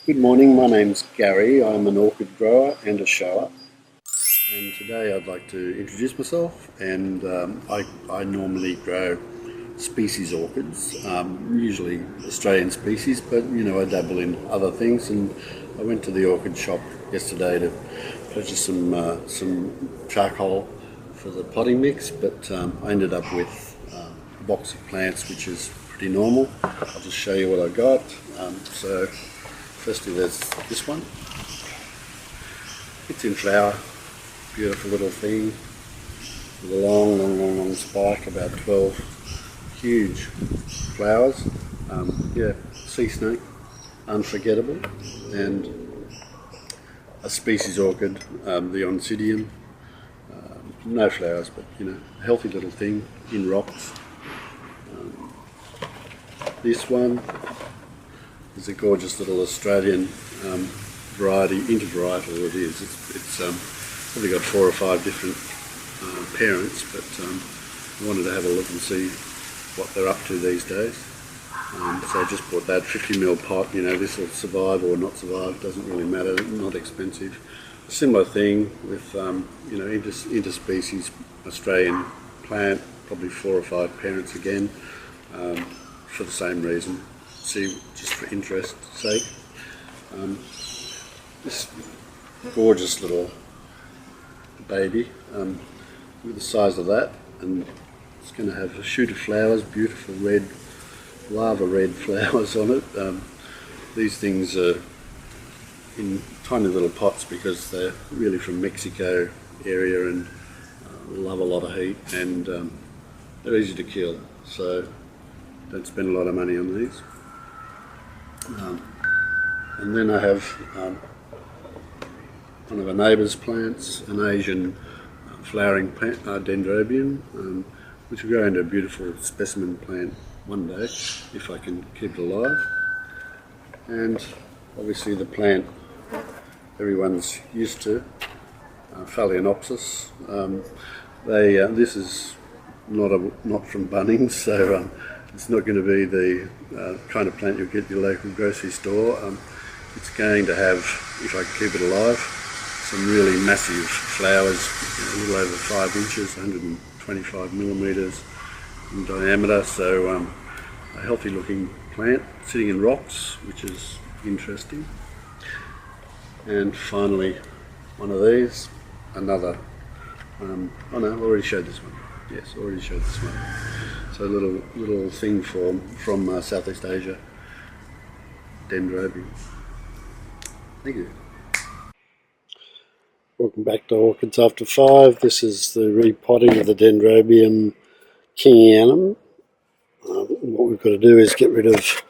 Good morning, my name's Gary. I'm an orchid grower and a shower, and today I'd like to introduce myself. And I normally grow species orchids, usually Australian species, but I dabble in other things. And I went to the orchid shop yesterday to purchase some charcoal for the potting mix, but I ended up with a box of plants, which is pretty normal. I'll just show you what I got. So firstly, there's this one. It's in flower, beautiful little thing with a long spike, about 12 huge flowers. Yeah, sea snake, unforgettable. And a species orchid, the Oncidium. No flowers, but a healthy little thing in rocks. This one is a gorgeous little Australian variety, intervarietal it is. It's probably got 4 or 5 different parents, but I wanted to have a look and see what they're up to these days. So I just bought that 50ml pot. This will survive or not survive, doesn't really matter, not expensive. A similar thing with interspecies Australian plant, probably 4 or 5 parents again, for the same reason. See, just for interest's sake. This gorgeous little baby, with the size of that, and it's going to have a shoot of flowers, beautiful red, lava red flowers on it. These things are in tiny little pots because they're really from Mexico area and love a lot of heat, and they're easy to kill, so don't spend a lot of money on these. And then I have one of a neighbour's plants, an Asian flowering plant, dendrobium, which will grow into a beautiful specimen plant one day if I can keep it alive. And obviously the plant everyone's used to, Phalaenopsis. This is not from Bunnings, so it's not going to be the kind of plant you'll get at your local grocery store. It's going to have, if I can keep it alive, some really massive flowers, a little over 5 inches, 125 millimetres in diameter. So a healthy looking plant sitting in rocks, which is interesting. And finally, one of these, another. Oh no, I already showed this one. Yes, already showed this one. So a little thing from Southeast Asia, dendrobium. Thank you. Welcome back to Orchids After 5. This is the repotting of the dendrobium kingianum. What we've got to do is get rid of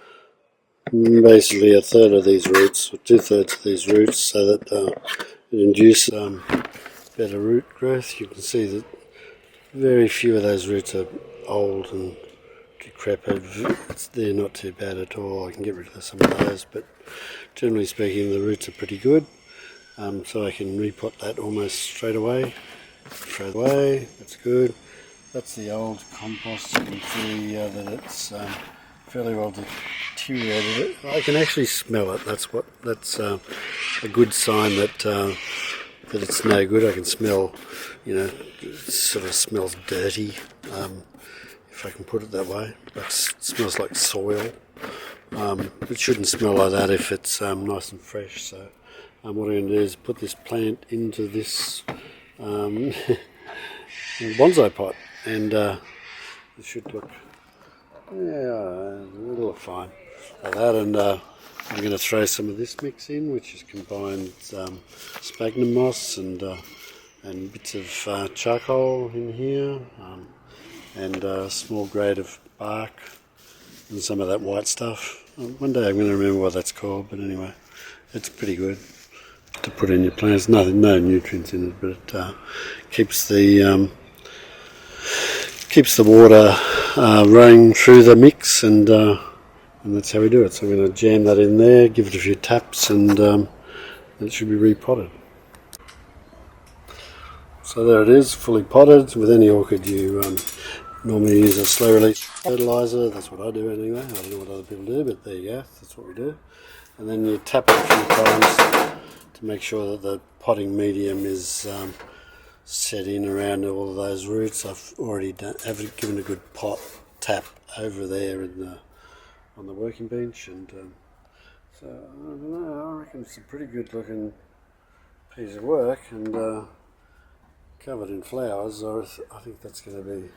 basically 1/3 of these roots, or 2/3 of these roots, so that it induces better root growth. You can see that very few of those roots are old and decrepit. They're not too bad at all. I can get rid of some of those, but generally speaking the roots are pretty good. So I can repot that almost straight away. That's good. That's the old compost. You can see that it's fairly well deteriorated. I can actually smell it. That's a good sign that it's no good. I can smell, it sort of smells dirty, if I can put it that way. It smells like soil. It shouldn't smell like that if it's nice and fresh. So what I'm going to do is put this plant into this bonsai pot, and it should look, it'll look fine like that. And I'm going to throw some of this mix in, which is combined sphagnum moss and bits of charcoal in here, and a small grade of bark and some of that white stuff. One day I'm going to remember what that's called, but anyway, it's pretty good to put in your plants. No nutrients in it, but it keeps the water running through the mix, and that's how we do it. So I'm going to jam that in there, give it a few taps, and it should be repotted. So there it is, fully potted. With any orchid you normally use a slow release fertiliser. That's what I do anyway. I don't know what other people do, but there you go, that's what we do. and then you tap it a few times to make sure that the potting medium is set in around all of those roots. I've already given a good tap over there on the working bench, and so I don't know, I reckon it's a pretty good looking piece of work, and covered in flowers. I think that's going to be